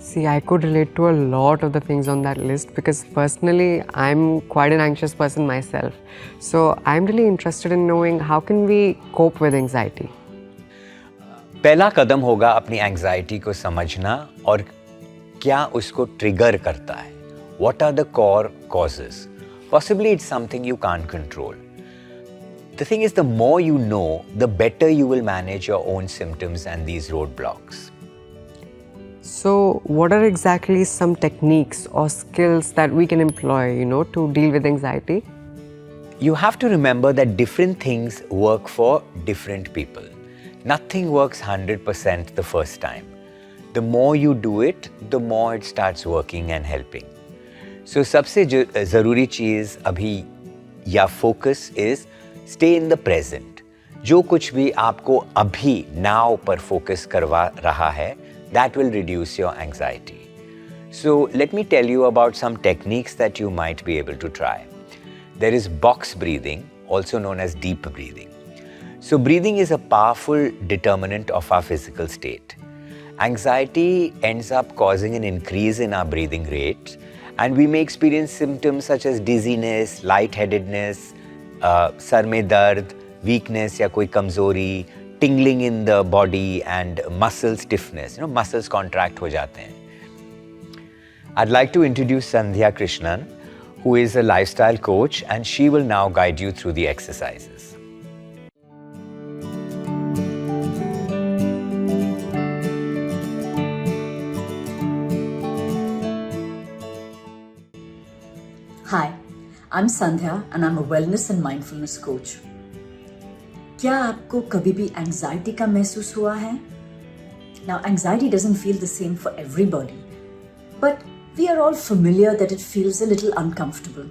See, I could relate to a lot of the things on that list because personally, I'm quite an anxious person myself. So I'm really interested in knowing how can we cope with anxiety. पहला कदम होगा अपनी anxiety को समझना और क्या उसको trigger करता है. What are the core causes? Possibly it's something you can't control. The thing is, the more you know, the better you will manage your own symptoms and these roadblocks. So, what are exactly some techniques or skills that we can employ, to deal with anxiety? You have to remember that different things work for different people. Nothing works 100% the first time. The more you do it, the more it starts working and helping. So, सबसे ज़रूरी चीज़ अभी या focus is stay in the present. जो कुछ भी आपको अभी now पर focus करवा रहा है, that will reduce your anxiety. So, let me tell you about some techniques that you might be able to try. There is box breathing, also known as deep breathing. So, breathing is a powerful determinant of our physical state. Anxiety ends up causing an increase in our breathing rate, and we may experience symptoms such as dizziness, lightheadedness, sar mein dard, weakness या कोई कमजोरी, tingling in the body and muscle stiffness. Muscles contract हो जाते हैं. I'd like to introduce Sandhya Krishnan, who is a lifestyle coach, and she will now guide you through the exercises. Hi, I'm Sandhya and I'm a wellness and mindfulness coach. क्या आपको कभी भी anxiety का महसूस हुआ है? Now, anxiety doesn't feel the same for everybody, but we are all familiar that it feels a little uncomfortable.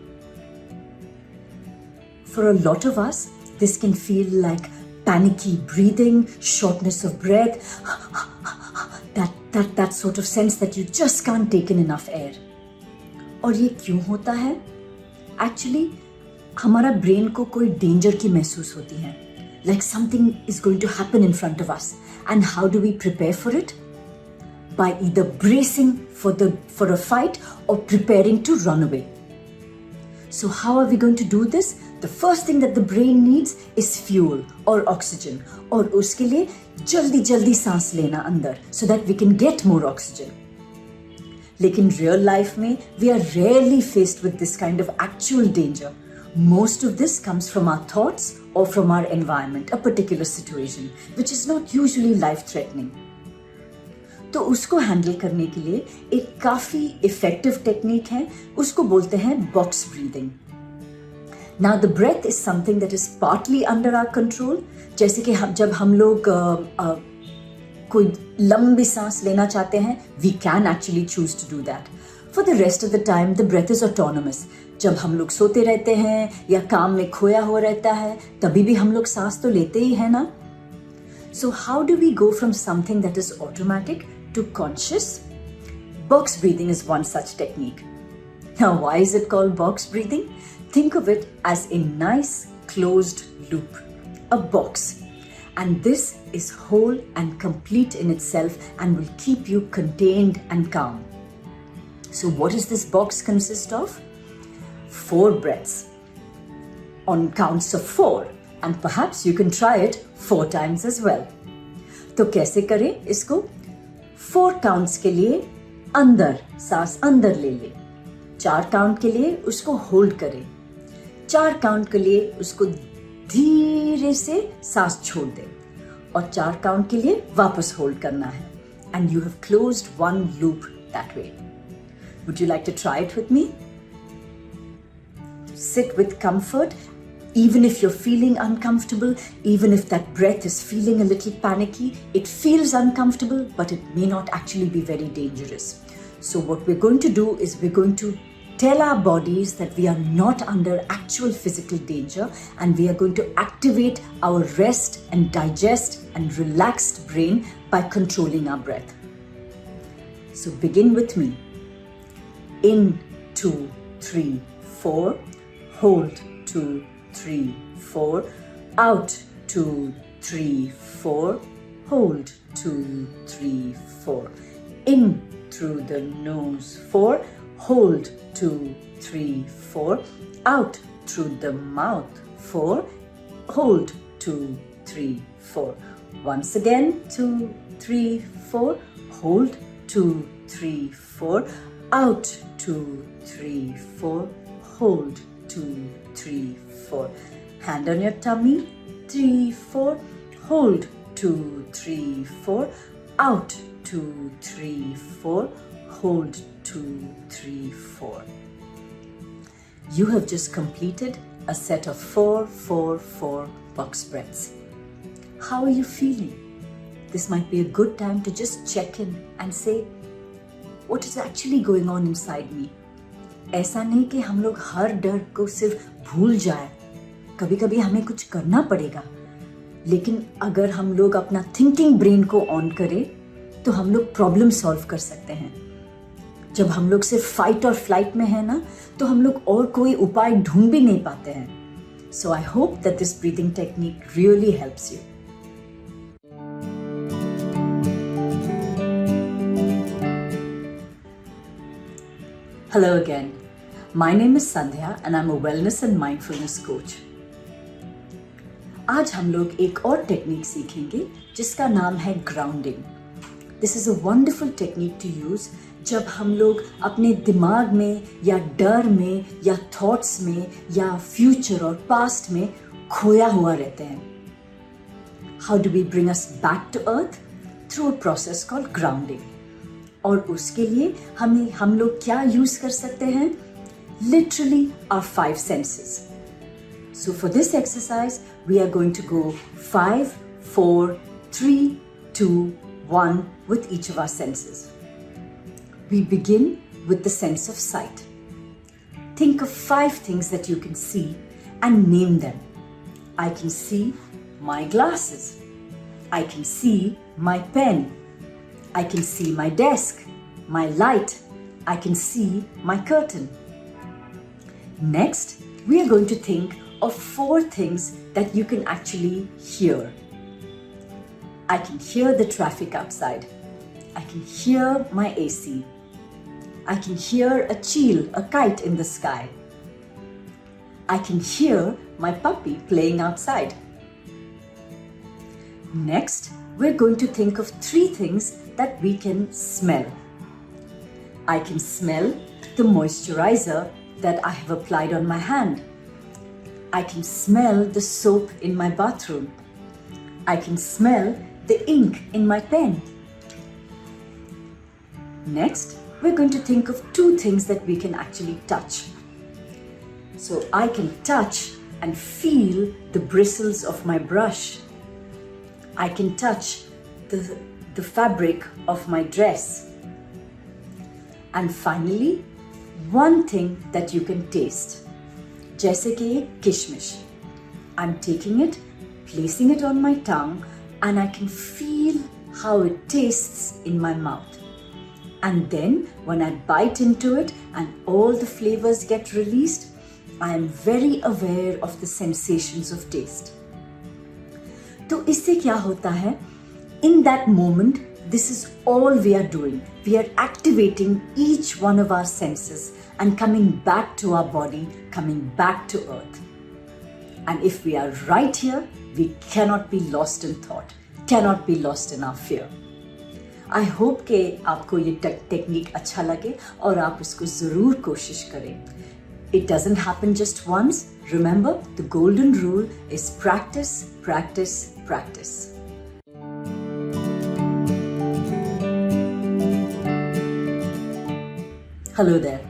For a lot of us, this can feel like panicky breathing, shortness of breath, that sort of sense that you just can't take in enough air. और ये क्यों होता है? Actually, हमारा brain को कोई danger की महसूस होती है, like something is going to happen in front of us. And how do we prepare for it? By either bracing for a fight or preparing to run away. So how are we going to do this? The first thing that the brain needs is fuel or oxygen, और उसके लिए जल्दी जल्दी सांस लेना अंदर, so that we can get more oxygen. लेकिन real life में we are rarely faced with this kind of actual danger. Most of this comes from our thoughts or from our environment, a particular situation, which is not usually life-threatening. तो उसको handle करने के लिए एक काफी effective technique है, उसको बोलते हैं box breathing. Now the breath is something that is partly under our control. जैसे कि जब हम लोग कोई लंबी सांस लेना चाहते हैं, we can actually choose to do that. For the rest of the time, the breath is autonomous. जब हम लोग सोते रहते हैं या काम में खोया हुआ रहता है, तभी भी हम लोग सांस तो लेते ही है ना. So how do we go from something that is automatic to conscious? Box breathing is one such technique. Now, why is it called box breathing? Think of it as a nice closed loop, a box. And this is whole and complete in itself and will keep you contained and calm. So what does this box consist of? 4 breaths on counts of 4, and perhaps you can try it 4 times as well. तो कैसे करें इसको? 4 counts के लिए अंदर सांस अंदर ले ले, 4 काउंट के लिए उसको होल्ड करें, 4 काउंट के लिए उसको धीरे से सांस छोड़ दे, और 4 काउंट के लिए वापस होल्ड करना है. And you have closed one loop that way. Would you like to try it with me? Sit with comfort, even if you're feeling uncomfortable, even if that breath is feeling a little panicky. It feels uncomfortable, but it may not actually be very dangerous. So what we're going to do is we're going to tell our bodies that we are not under actual physical danger, and we are going to activate our rest and digest and relaxed brain by controlling our breath. So begin with me. In 2, 3, 4. Hold 2, 3, 4. Out 2, 3, 4. Hold 2, 3, 4. In through the nose. 4. Hold. 2, 3, 4. Out through the mouth. 4. Hold. 2, 3, 4. Once again. 2, 3, 4. Hold. 2, 3, 4. Out. 2, 3, 4. Hold. 2, 3, 4. Hand on your tummy. 3, 4. Hold. 2, 3, 4. Out. 2, 3, 4. Hold. 2, 3, 4. You have just completed a set of 4, 4, 4 box breaths. How are you feeling? This might be a good time to just check in and say, what is actually going on inside me? ऐसा नहीं कि हम लोग हर डर को सिर्फ भूल जाए. कभी कभी हमें कुछ करना पड़ेगा, लेकिन अगर हम लोग अपना थिंकिंग ब्रेन को ऑन करें तो हम लोग प्रॉब्लम सॉल्व कर सकते हैं. जब हम लोग सिर्फ फाइट और फ्लाइट में है ना, तो हम लोग और कोई उपाय ढूंढ भी नहीं पाते हैं. So I hope that this breathing technique really helps you. Hello again. My name is Sandhya and I'm a wellness and mindfulness coach. आज हम लोग एक और टेक्निक सीखेंगे जिसका नाम है grounding. This is a wonderful technique to use जब हम लोग अपने दिमाग में या डर में या थॉट्स में या फ्यूचर और पास्ट में खोया हुआ रहते हैं. How do we bring us back to earth? Through a process called grounding. और उसके लिए हम लोग क्या यूज कर सकते हैं? Literally our 5 senses. So for this exercise, we are going to go 5, 4, 3, 2, 1 with each of our senses. We begin with the sense of sight. Think of 5 things that you can see and name them. I can see my glasses. I can see my pen. I can see my desk, my light. I can see my curtain. Next, we are going to think of 4 things that you can actually hear. I can hear the traffic outside. I can hear my AC. I can hear a chill, a kite in the sky. I can hear my puppy playing outside. Next, we're going to think of 3 things that we can smell. I can smell the moisturizer that I have applied on my hand. I can smell the soap in my bathroom. I can smell the ink in my pen. Next, we're going to think of 2 things that we can actually touch. So I can touch and feel the bristles of my brush. I can touch the fabric of my dress. And finally, one thing that you can taste. जैसे कि ये किशमिश. I'm taking it, placing it on my tongue, and I can feel how it tastes in my mouth. And then when I bite into it and all the flavors get released, I am very aware of the sensations of taste. तो इससे क्या होता है? In that moment, this is all we are doing. We are activating each one of our senses and coming back to our body, coming back to earth. And if we are right here, we cannot be lost in thought, cannot be lost in our fear. I hope कि आपको ये technique अच्छा लगे और आप इसको ज़रूर कोशिश करें. It doesn't happen just once. Remember, the golden rule is practice, practice, practice. Hello there,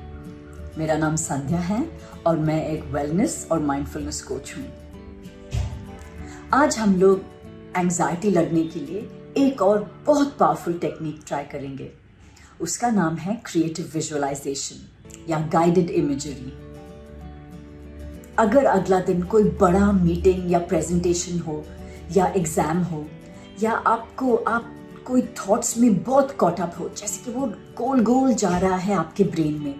मेरा नाम संध्या है और मैं एक वेलनेस और माइंडफुलनेस कोच हूँ. आज हम लोग एंजाइटी लड़ने के लिए एक और बहुत पावरफुल टेक्निक ट्राई करेंगे. उसका नाम है क्रिएटिव विजुअलाइजेशन या गाइडेड इमेजरी. अगर अगला दिन कोई बड़ा मीटिंग या प्रेजेंटेशन हो या एग्जाम हो या आप कोई थॉट्स में बहुत कॉट अप हो, जैसे कि वो गोल गोल जा रहा है आपके ब्रेन में.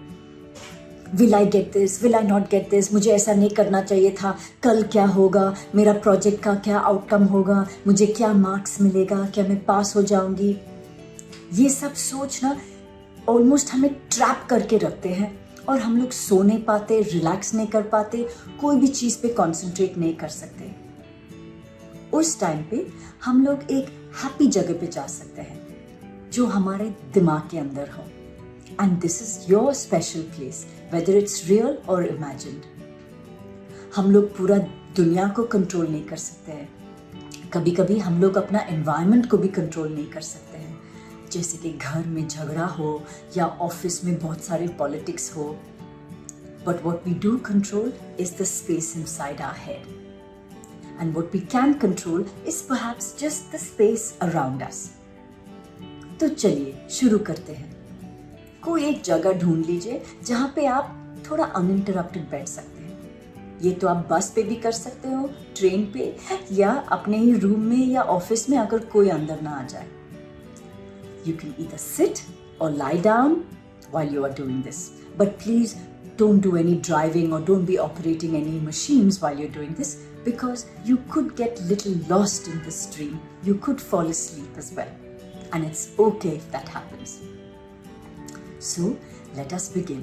Will I get this, will I not get this, मुझे ऐसा नहीं करना चाहिए था, कल क्या होगा, मेरा प्रोजेक्ट का क्या आउटकम होगा, मुझे क्या मार्क्स मिलेगा, क्या मैं पास हो जाऊंगी. ये सब सोचना ऑलमोस्ट हमें ट्रैप करके रखते हैं और हम लोग सो नहीं पाते, रिलैक्स नहीं कर पाते, कोई भी चीज़ पे कॉन्सेंट्रेट नहीं कर सकते। उस टाइम पे हम लोग एक हैप्पी जगह पे जा सकते हैं जो हमारे दिमाग के अंदर हो। And this is your special place, whether it's real और इमेजिन्ड। हम लोग पूरा दुनिया को कंट्रोल नहीं कर सकते हैं। कभी कभी हम लोग अपना एनवायरनमेंट को भी कंट्रोल नहीं कर सकते हैं, जैसे कि घर में झगड़ा हो या ऑफिस में बहुत सारे पॉलिटिक्स हो। But what we do control is the space inside our head, and what we can control is perhaps just the space around us. तो चलिए शुरू करते हैं। कोई एक जगह ढूंढ लीजिए जहाँ पे आप थोड़ा अनइंटरप्टेड बैठ सकते हैं। ये तो आप बस पे भी कर सकते हो, ट्रेन पे, या अपने ही रूम में या ऑफिस में अगर कोई अंदर ना आ जाए। You can either sit or lie down while you are doing this. But please don't do any driving or don't be operating any machines while you're doing this, because you could get little lost in this dream. You could fall asleep as well. And it's okay if that happens. So let us begin.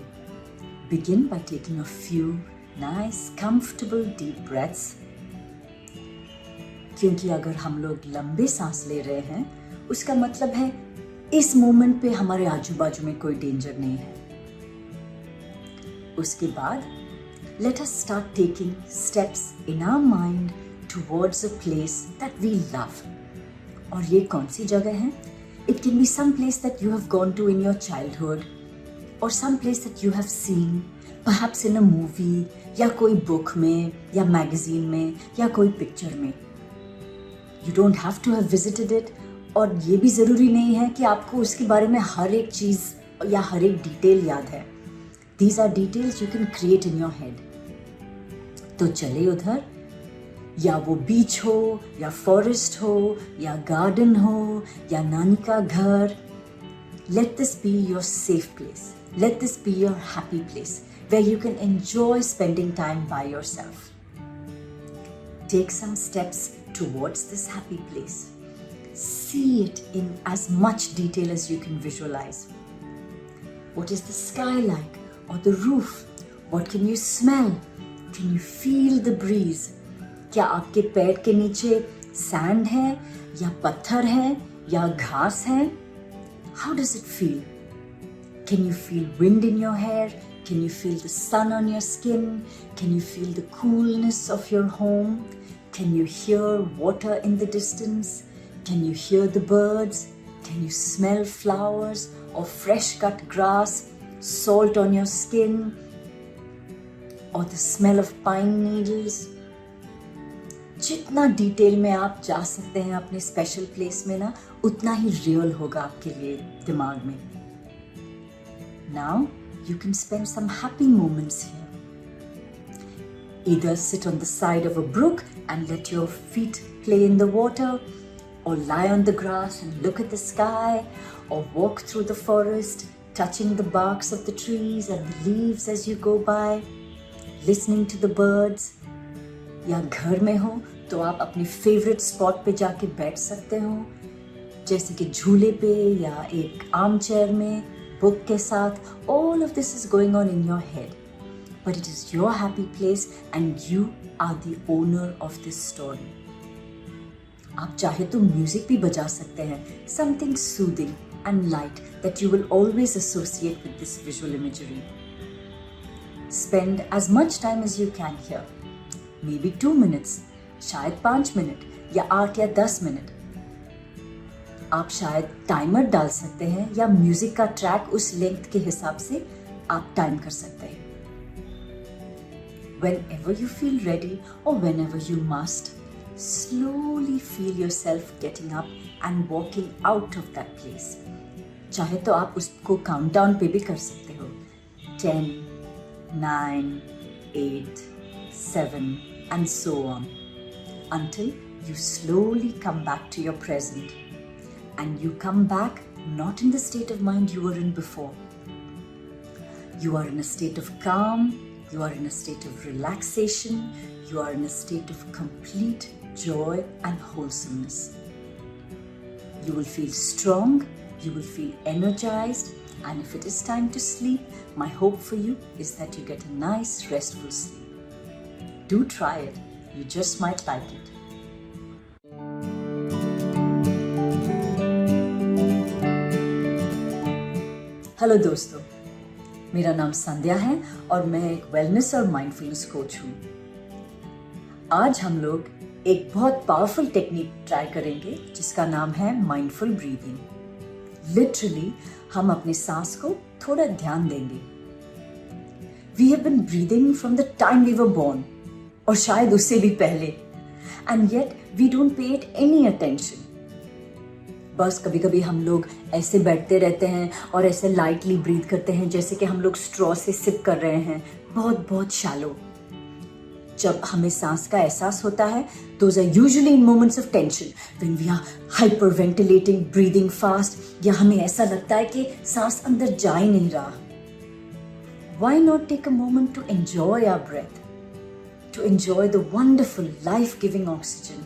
Begin by taking a few nice, comfortable, deep breaths. क्योंकि अगर हम लोग लंबे सांस ले रहे हैं, उसका मतलब है इस मोमेंट पे हमारे आजू बाजू में कोई डेंजर नहीं है। उसके बाद let us start taking steps in our mind towards a place that we love. और ये कौन सी जगह है? It can be some place that you have gone to in your childhood, or some place that you have seen, perhaps in a movie, या कोई book में, या magazine में, या कोई पिक्चर में। You don't have to have visited it, और ये भी ज़रूरी नहीं है कि आपको उसके बारे में हर एक चीज़ या हर एक डिटेल याद है। These are details you can create in your head. तो चले उधर, या वो बीच हो, या फॉरेस्ट हो, या गार्डन हो, या नानी का घर। Let this be your safe place. Let this be your happy place where you can enjoy spending time by yourself. Take some steps towards this happy place. See it in as much detail as you can visualize. What is the sky like, or the roof? What can you smell? Can you feel the breeze? क्या आपके पैर के नीचे sand है, या पत्थर है, या घास है? How does it feel? Can you feel wind in your hair? Can you feel the sun on your skin? Can you feel the coolness of your home? Can you hear water in the distance? Can you hear the birds? Can you smell flowers or fresh cut grass, salt on your skin, or the smell of pine needles? जितना detail में आप जा सकते हैं अपने special place में ना, उतना ही रियल होगा आपके लिए दिमाग में। Now you can spend some happy moments here. Either sit on the side of a brook and let your feet play in the water, or lie on the grass and look at the sky, or walk through the forest, touching the barks of the trees and the leaves as you go by, listening to the birds. या घर में हो तो आप अपने favourite spot पे जाके बैठ सकते हो, जैसे कि झूले पे या एक आर्म चेयर में, बुक के साथ। All of this is going on in your head, but it is your happy place and you are the owner of this story. आप चाहे तो म्यूजिक भी बजा सकते हैं, something soothing and light that you will always associate with this visual imagery. Spend as much time as you can here. Maybe 2 minutes, शायद 5 minute, या 8 या 10 मिनट। आप शायद टाइमर डाल सकते हैं, या म्यूजिक का ट्रैक उस लेंथ के हिसाब से आप टाइम कर सकते हैं। Whenever you feel ready or whenever you must, slowly feel yourself getting up and walking out of that place. चाहे तो आप उसको काउंटडाउन पे भी कर सकते हो, 10, 9, 8, 7 and so on, until you slowly come back to your present, and you come back not in the state of mind you were in before. You are in a state of calm, you are in a state of relaxation, you are in a state of complete joy and wholesomeness. You will feel strong, you will feel energized, And if it is time to sleep, my hope for you is that you get a nice, restful sleep. Do try it. You just might like it. Hello दोस्तों, मेरा नाम संध्या है और मैं एक wellness और mindfulness coach हूँ। आज हम लोग एक बहुत पावरफुल टेक्निक ट्राई करेंगे जिसका नाम है माइंडफुल ब्रीदिंग। लिटरली हम अपने सांस को थोड़ा ध्यान देंगे। We have been breathing from the time we were born, और शायद उससे भी पहले, and yet we don't pay it any attention. बस कभी कभी हम लोग ऐसे बैठते रहते हैं और ऐसे लाइटली ब्रीथ करते हैं जैसे कि हम लोग स्ट्रॉ से सिप कर रहे हैं, बहुत बहुत शैलो। जब हमें सांस का एहसास होता है, those are usually in moments of tension, when we are hyperventilating, breathing fast, या हमें ऐसा लगता है कि सांस अंदर जा ही नहीं रहा। Why not take a moment to enjoy our breath, to enjoy the wonderful life-giving oxygen,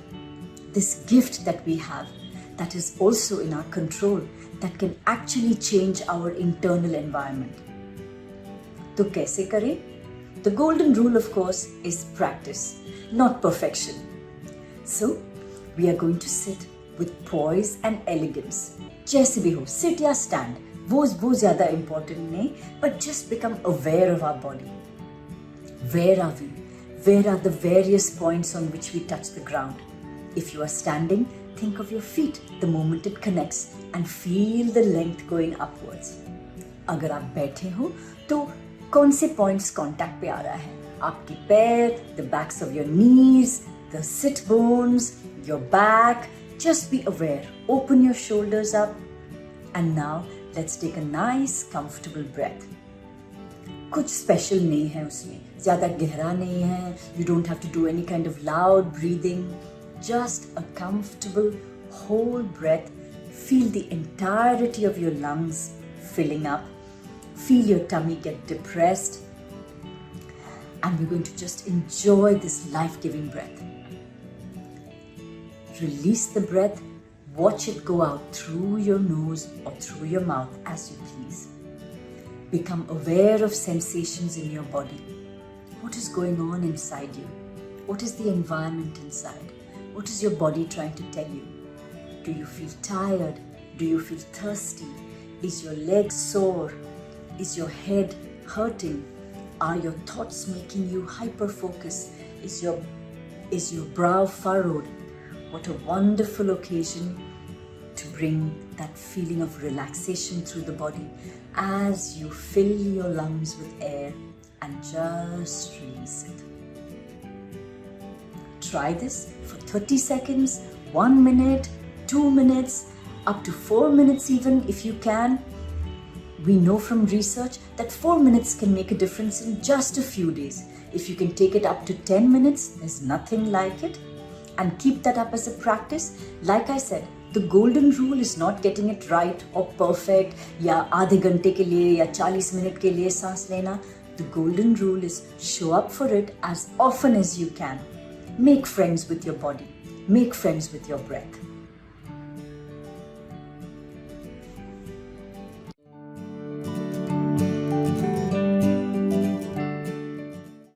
this gift that we have, that is also in our control, that can actually change our internal environment. तो कैसे करें? The golden rule, of course, is practice, not perfection. So, we are going to sit with poise and elegance. जैसे भी हो, sit या stand, वो ज़्यादा important नहीं, but just become aware of our body. Where are we? Where are the various points on which we touch the ground? If you are standing, think of your feet the moment it connects and feel the length going upwards. अगर आप बैठे हो तो कौन से points contact पे आ रहा है? आपकी पैर, the backs of your knees, the sit bones, your back. Just be aware. Open your shoulders up. And now let's take a nice comfortable breath. कुछ स्पेशल नहीं है उसमें, ज़्यादा गहरा नहीं है. You don't have to do any kind of loud breathing. Just a comfortable whole breath. Feel the entirety of your lungs filling up. Feel your tummy get depressed. And we're going to just enjoy this life-giving breath. Release the breath. Watch it go out through your nose or through your mouth as you please. Become aware of sensations in your body. What is going on inside you? What is the environment inside? What is your body trying to tell you? Do you feel tired? Do you feel thirsty? Is your leg sore? Is your head hurting? Are your thoughts making you hyper-focused? Is your brow furrowed? What a wonderful occasion to bring that feeling of relaxation through the body as you fill your lungs with air and just release it. Try this for 30 seconds, 1 minute, 2 minutes, up to 4 minutes even if you can. We know from research that 4 minutes can make a difference in just a few days. If you can take it up to 10 minutes, there's nothing like it. And keep that up as a practice. Like I said, the golden rule is not getting it right or perfect, या आधे घंटे के लिए या 40 minute के लिए सांस लेना. The golden rule is show up for it as often as you can. Make friends with your body. Make friends with your breath.